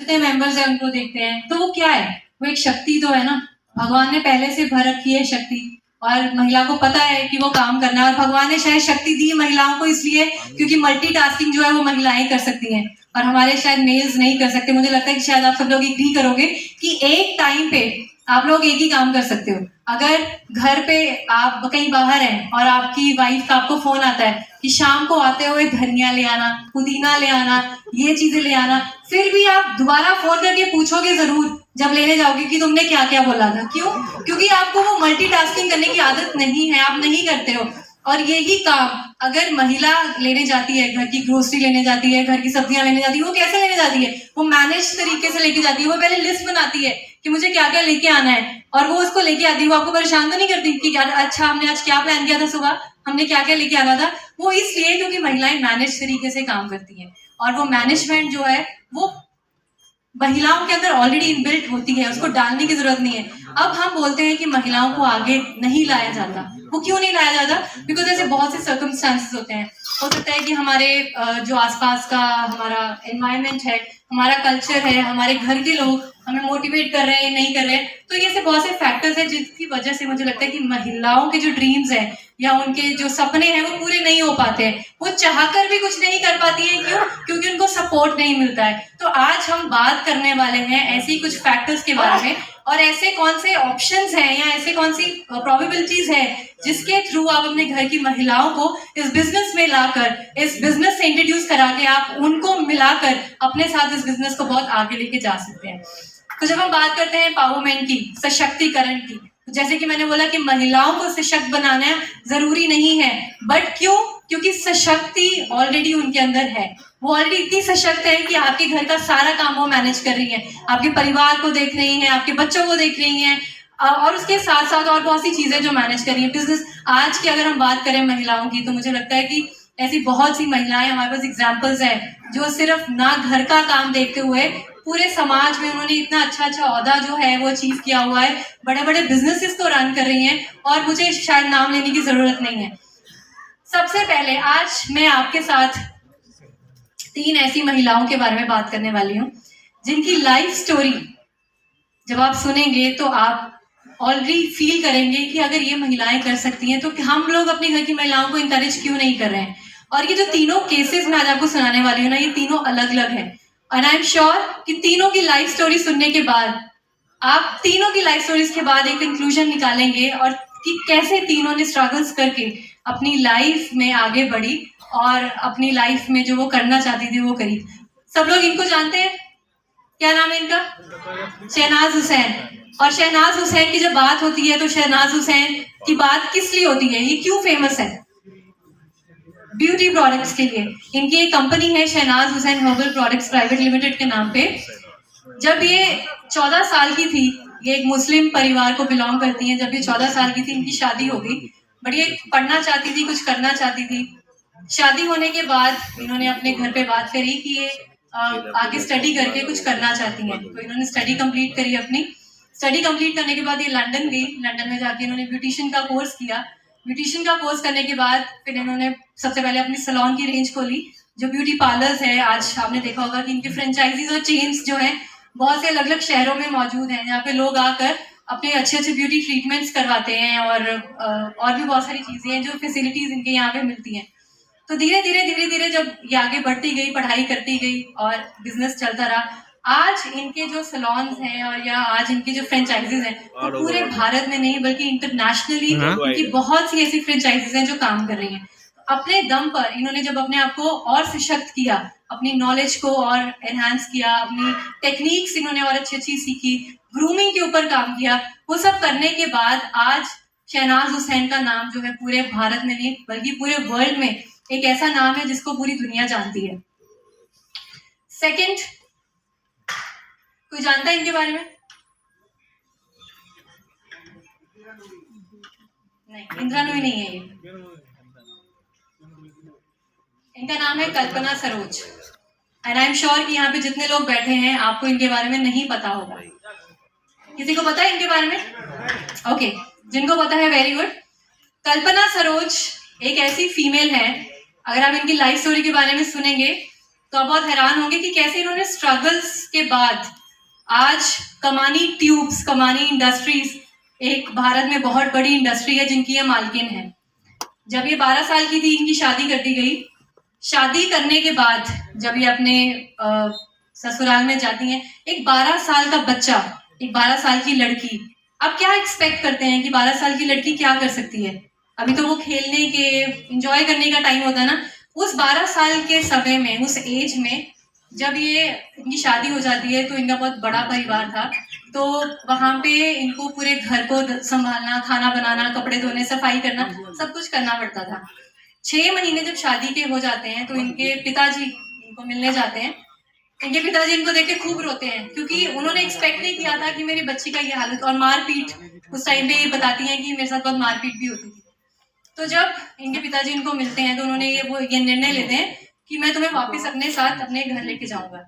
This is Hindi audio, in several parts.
जितने मेंबर्स हैं उनको देखते हैं, तो वो क्या है, वो एक शक्ति तो है ना। भगवान ने पहले से भर रखी है शक्ति, और महिला को पता है कि वो काम करना है। और भगवान ने शायद शक्ति दी महिलाओं को इसलिए क्योंकि मल्टीटास्किंग जो है वो महिलाएं कर सकती हैं और हमारे शायद मेल्स नहीं कर सकते। मुझे लगता है कि शायद आप सब लोग एग्री करोगे कि एक टाइम पे आप लोग एक ही काम कर सकते हो। अगर घर पे आप कहीं बाहर हैं और आपकी वाइफ का आपको फोन आता है कि शाम को आते हुए धनिया ले आना, पुदीना ले आना, ये चीजें ले आना, फिर भी आप दोबारा फोन करके पूछोगे जरूर जब लेने जाओगे कि तुमने क्या क्या बोला था। क्यों? क्योंकि आपको वो मल्टीटास्किंग करने की आदत नहीं है, आप नहीं करते हो। और यही काम अगर महिला लेने जाती है, घर की ग्रोसरी लेने जाती है, घर की सब्जियां लेने जाती है, वो कैसे लेने जाती है? वो मैनेज तरीके से लेके जाती है। वो पहले लिस्ट बनाती है कि मुझे क्या क्या लेके आना है, और वो उसको लेके आती है। वो आपको परेशान तो नहीं करती कि अच्छा हमने आज क्या प्लान किया था, सुबह हमने क्या क्या लेके आना था। वो इसलिए क्योंकि महिलाएं मैनेज तरीके से काम करती हैं, और वो मैनेजमेंट जो है वो महिलाओं के अंदर ऑलरेडी इनबिल्ट होती है, उसको डालने की जरूरत नहीं है। अब हम बोलते हैं कि महिलाओं को आगे नहीं लाया जाता। वो क्यों नहीं लाया जाता? बिकॉज ऐसे बहुत से सर्कमस्टांसेस होते हैं। हो सकता है कि हमारे जो आसपास का हमारा एनवायरनमेंट है, हमारा कल्चर है, हमारे घर के लोग हमें मोटिवेट कर रहे हैं, नहीं कर रहे हैं। तो ये से बहुत से फैक्टर्स हैं जिसकी वजह से मुझे लगता है कि महिलाओं के जो ड्रीम्स हैं या उनके जो सपने हैं वो पूरे नहीं हो पाते हैं। वो चाहकर भी कुछ नहीं कर पाती है। क्यों? क्योंकि उनको सपोर्ट नहीं मिलता है। तो आज हम बात करने वाले हैं ऐसे ही कुछ फैक्टर्स के बारे में, और ऐसे कौन से ऑप्शंस हैं या ऐसे कौन सी प्रोबेबिलिटीज है जिसके थ्रू आप अपने घर की महिलाओं को इस बिजनेस में लाकर, इस बिजनेस से इंट्रोड्यूस करा के आप उनको मिलाकर अपने साथ इस बिजनेस को बहुत आगे लेके जा सकते हैं। तो जब हम बात करते हैं एम्पावरमेंट की, सशक्तिकरण की, तो जैसे कि मैंने बोला कि महिलाओं को सशक्त बनाना जरूरी नहीं है, बट क्यों? क्योंकि सशक्ति ऑलरेडी उनके अंदर है। वो ऑलरेडी इतनी सशक्त है कि आपके घर का सारा काम वो मैनेज कर रही है, आपके परिवार को देख रही है, आपके बच्चों को देख रही है, और उसके साथ साथ और बहुत सी चीजें जो मैनेज कर रही है। बिजनेस आज की अगर हम बात करें महिलाओं की, तो मुझे लगता है कि ऐसी बहुत सी महिलाएं हमारे पास एग्जाम्पल्स है जो सिर्फ ना घर का काम देखते हुए पूरे समाज में उन्होंने इतना अच्छा अच्छा औहदा जो है वो अचीव किया हुआ है, बड़े बड़े बिजनेसेस को रन कर रही हैं, और मुझे शायद नाम लेने की जरूरत नहीं है। सबसे पहले आज मैं आपके साथ 3 ऐसी महिलाओं के बारे में बात करने वाली हूँ जिनकी लाइफ स्टोरी जब आप सुनेंगे तो आप ऑलरेडी फील करेंगे कि अगर ये महिलाएं कर सकती हैं तो हम लोग अपने घर की महिलाओं को इंकरेज क्यों नहीं कर रहे हैं। और ये जो तीनों केसेस मैं आज आपको सुनाने वाली हूँ ना, ये तीनों अलग अलग है, और आई एम श्योर कि तीनों की लाइफ स्टोरी सुनने के बाद आप तीनों की लाइफ स्टोरीज के बाद एक कंक्लूजन निकालेंगे, और कि कैसे तीनों ने स्ट्रगल्स करके अपनी लाइफ में आगे बढ़ी और अपनी लाइफ में जो वो करना चाहती थी वो करी। सब लोग इनको जानते हैं, क्या नाम है इनका? शहनाज हुसैन। और शहनाज हुसैन की जब बात होती है तो शहनाज हुसैन की बात किस लिए होती है, ये क्यों फेमस है? ब्यूटी प्रोडक्ट्स के लिए। इनकी एक कंपनी है Shahnaz Hussain herbal products private limited के नाम पे। जब ये 14 साल की थी, ये एक मुस्लिम परिवार को बिलोंग करती हैं, जब ये 14 साल की थी इनकी शादी हो गई। बट ये पढ़ना चाहती थी, कुछ करना चाहती थी। शादी होने के बाद इन्होंने अपने घर पे बात करी कि ये आगे स्टडी करके कुछ करना चाहती हैं। तो इन्होंने स्टडी कंप्लीट करी अपनी। स्टडी कंप्लीट करने के बाद ये लंदन गई। लंदन में जाके इन्होंने ब्यूटिशियन का कोर्स किया। ब्यूटिशियन का कोर्स करने के बाद फिर इन्होंने सबसे पहले अपनी सैलून की रेंज खोली, जो ब्यूटी पार्लर्स है। आज आपने देखा होगा कि इनके फ्रेंचाइजीज और चेन्स जो है बहुत से अलग अलग शहरों में मौजूद हैं, जहाँ पे लोग आकर अपने अच्छे अच्छे ब्यूटी ट्रीटमेंट्स करवाते हैं, और भी बहुत सारी चीजें हैं जो फैसिलिटीज इनके यहाँ पे मिलती हैं। तो धीरे धीरे जब ये आगे बढ़ती गई, पढ़ाई करती गई और बिजनेस चलता रहा, आज इनके जो सैलून्स हैं और या आज इनके जो फ्रेंचाइजीज हैं वो पूरे भारत में नहीं बल्कि इंटरनेशनली इनकी बहुत सी ऐसी फ्रेंचाइजीज हैं जो काम कर रही हैं। अपने दम पर इन्होंने जब अपने आप को और सशक्त किया, अपनी नॉलेज को और एनहांस किया, अपनी टेक्निक्स इन्होंने और अच्छी अच्छी सीखी, ग्रूमिंग के ऊपर काम किया, वो सब करने के बाद आज शहनाज हुसैन का नाम जो है पूरे भारत में नहीं बल्कि पूरे वर्ल्ड में एक ऐसा नाम है जिसको पूरी दुनिया जानती है। सेकंड, कोई जानता है इनके बारे में? नहीं, इंदिरा नूई नहीं है ये। इनका नाम है Kalpana Saroj. And I am sure कि यहाँ पे जितने लोग बैठे हैं आपको इनके बारे में नहीं पता होगा। किसी को पता है इनके बारे में? ओके, जिनको पता है वेरी गुड। कल्पना सरोज एक ऐसी फीमेल है, अगर आप इनकी लाइफ स्टोरी के बारे में सुनेंगे तो आप बहुत हैरान होंगे कि कैसे इन्होंने स्ट्रगल्स के बाद आज कमानी ट्यूब्स, कमानी इंडस्ट्रीज एक भारत में बहुत बड़ी इंडस्ट्री है जिनकी ये मालकिन है। जब ये 12 साल की थी, इनकी शादी कर दी गई। शादी करने के बाद जब ये अपने ससुराल में जाती हैं, एक 12 साल का बच्चा, एक 12 साल की लड़की, अब क्या एक्सपेक्ट करते हैं कि 12 साल की लड़की क्या कर सकती है? अभी तो वो खेलने के, एंजॉय करने का टाइम होता है ना। उस 12 साल के समय में, उस एज में जब ये इनकी शादी हो जाती है, तो इनका बहुत बड़ा परिवार था, तो वहां पे इनको पूरे घर को संभालना, खाना बनाना, कपड़े धोने, सफाई करना, सब कुछ करना पड़ता था। 6 महीने जब शादी के हो जाते हैं तो इनके पिताजी इनको मिलने जाते हैं। इनके पिताजी इनको देख के खूब रोते हैं, क्योंकि उन्होंने एक्सपेक्ट नहीं किया था कि मेरी बच्ची का ये हालत। और मारपीट, उस टाइम पे ये बताती हैं कि मेरे साथ बहुत मारपीट भी होती थी। तो जब इनके पिताजी इनको मिलते हैं तो उन्होंने ये निर्णय लेते हैं कि मैं तुम्हें वापस अपने साथ अपने घर लेके जाऊंगा।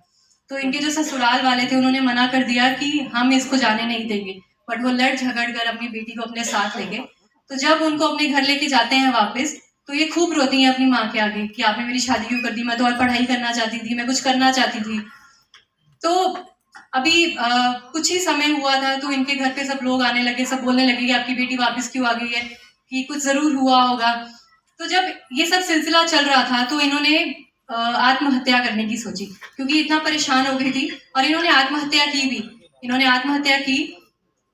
तो इनके जो ससुराल वाले थे उन्होंने मना कर दिया कि हम इसको जाने नहीं देंगे, बट वो लड़ झगड़ कर अपनी बेटी को अपने साथ ले गए। तो जब उनको अपने घर लेके जाते हैं वापस, तो ये खूब रोती हैं अपनी माँ के आगे कि आपने मेरी शादी क्यों कर दी, मैं तो और पढ़ाई करना चाहती थी, मैं कुछ करना चाहती थी। तो अभी कुछ ही समय हुआ था तो इनके घर पे सब लोग आने लगे, सब बोलने लगे कि आपकी बेटी वापस क्यों आ गई है, कि कुछ जरूर हुआ होगा। तो जब ये सब सिलसिला चल रहा था तो इन्होंने आत्महत्या करने की सोची, क्योंकि इतना परेशान हो गई थी। और इन्होंने आत्महत्या की भी, इन्होंने आत्महत्या की।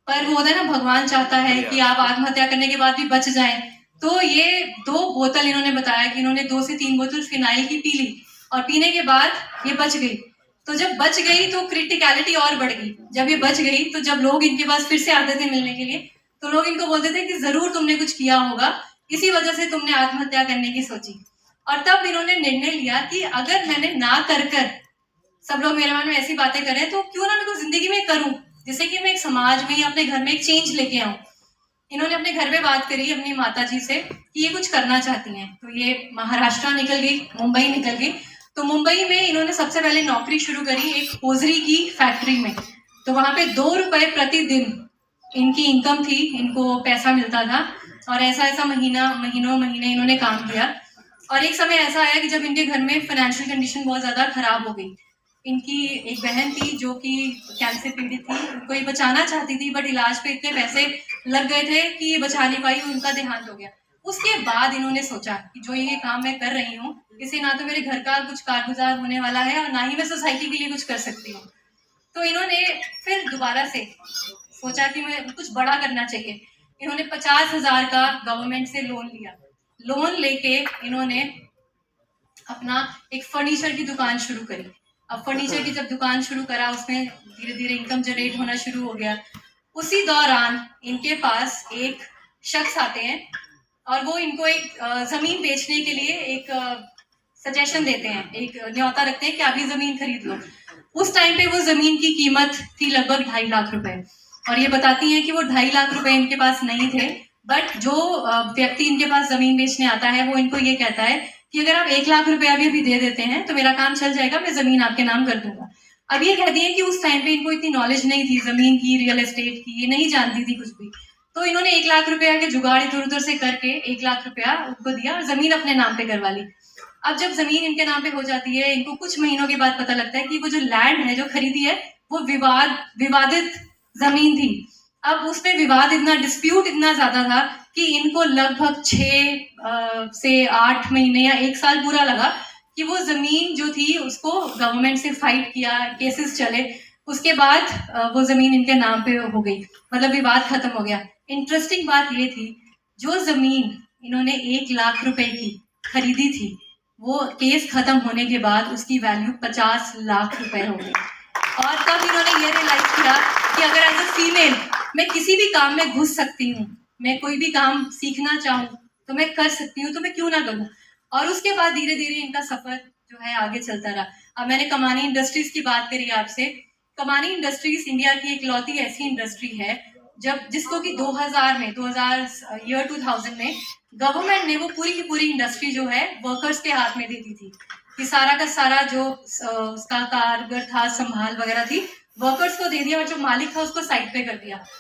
पर वो होता है ना, भगवान चाहता है कि आप आत्महत्या करने के बाद भी बच जाएं। तो ये 2 बोतल, इन्होंने बताया कि इन्होंने 2 से 3 बोतल फिनाइल की पी ली, और पीने के बाद ये बच गई। तो जब बच गई तो क्रिटिकलिटी और बढ़ गई। जब ये बच गई तो जब लोग इनके पास फिर से आते थे मिलने के लिए, तो लोग इनको बोलते थे कि जरूर तुमने कुछ किया होगा, इसी वजह से तुमने आत्महत्या करने की सोची। और तब इन्होंने निर्णय लिया कि अगर मैंने ना कर सब लोग मेरे मन में ऐसी बातें करें, तो क्यों ना मैं कुछ जिंदगी में करूं, जिससे कि मैं एक समाज में, अपने घर में एक चेंज लेके आऊं। इन्होंने अपने घर में बात करी अपनी माता जी से कि ये कुछ करना चाहती हैं। तो ये महाराष्ट्र निकल गई, मुंबई निकल गई। तो मुंबई में इन्होंने सबसे पहले नौकरी शुरू करी एक होजरी की फैक्ट्री में। तो वहां पे 2 रुपए प्रतिदिन इनकी इनकम थी, इनको पैसा मिलता था। और ऐसा महीनों महीने इन्होंने काम किया। और एक समय ऐसा आया कि जब इनके घर में फाइनेंशियल कंडीशन बहुत ज्यादा खराब हो गई। इनकी एक बहन थी जो कि कैंसर पीड़ित थी, उनको ये बचाना चाहती थी, बट इलाज पे इतने पैसे लग गए थे कि ये बचा नहीं पाई, उनका देहांत हो गया। उसके बाद इन्होंने सोचा कि जो ये काम मैं कर रही हूँ, इससे ना तो मेरे घर का कुछ कारगुजार होने वाला है, और ना ही मैं सोसाइटी के लिए कुछ कर सकती हूँ। तो इन्होंने फिर दोबारा से सोचा कि मैं कुछ बड़ा करना चाहिए। इन्होंने 50,000 का गवर्नमेंट से लोन लिया। लोन लेके इन्होंने अपना एक फर्नीचर की दुकान शुरू करी। अब फर्नीचर की जब दुकान शुरू करा, उसमें धीरे धीरे इनकम जनरेट होना शुरू हो गया। उसी दौरान इनके पास एक शख्स आते हैं और वो इनको एक जमीन बेचने के लिए एक सजेशन देते हैं, एक न्योता रखते हैं कि आप ये जमीन खरीद लो। उस टाइम पे वो जमीन की कीमत थी लगभग 2.5 लाख रुपए, और ये बताती हैं कि वो 2.5 लाख रुपए इनके पास नहीं थे। बट जो व्यक्ति इनके पास जमीन बेचने आता है, वो इनको ये कहता है कि अगर आप 1 लाख रुपया भी दे देते हैं तो मेरा काम चल जाएगा, मैं जमीन आपके नाम कर दूंगा। अब ये कहती है कि उस टाइम पे इनको इतनी नॉलेज नहीं थी जमीन की, रियल एस्टेट की, ये नहीं जानती थी कुछ भी। तो इन्होंने 1 लाख रुपया के जुगाड़ इधर उधर से करके 1 लाख रुपया उनको दिया और जमीन अपने नाम पे करवा ली। अब जब जमीन इनके नाम पे हो जाती है, इनको कुछ महीनों के बाद पता लगता है कि वो जो लैंड है जो खरीदी है वो विवादित जमीन थी। अब उसमें विवाद इतना, डिस्प्यूट इतना ज्यादा था कि इनको लगभग 6 से 8 महीने या 1 साल पूरा लगा कि वो जमीन जो थी उसको गवर्नमेंट से फाइट किया, केसेस चले, उसके बाद वो जमीन इनके नाम पे हो गई, मतलब विवाद खत्म हो गया। इंटरेस्टिंग बात ये थी, जो जमीन इन्होंने 1 लाख रुपए की खरीदी थी, वो केस खत्म होने के बाद उसकी वैल्यू 50 लाख रुपए हो गई। और तब इन्होंने ये रियलाइज किया कि अगर एज अ फीमेल मैं किसी भी काम में घुस सकती हूँ, मैं कोई भी काम सीखना चाहूँ तो मैं कर सकती हूँ, तो मैं क्यों ना करूँ। और उसके बाद धीरे धीरे इनका सफर जो है आगे चलता रहा। अब मैंने कमानी इंडस्ट्रीज की बात करी आपसे। कमानी इंडस्ट्रीज इंडिया की इकलौती ऐसी इंडस्ट्री है जिसको कि 2000 में गवर्नमेंट ने वो पूरी की पूरी इंडस्ट्री जो है वर्कर्स के हाथ में दे दी थी, कि सारा का सारा जो उसका कारगर था, संभाल वगैरह थी, वर्कर्स को दे दिया, और जो मालिक था उसको साइड पे कर दिया।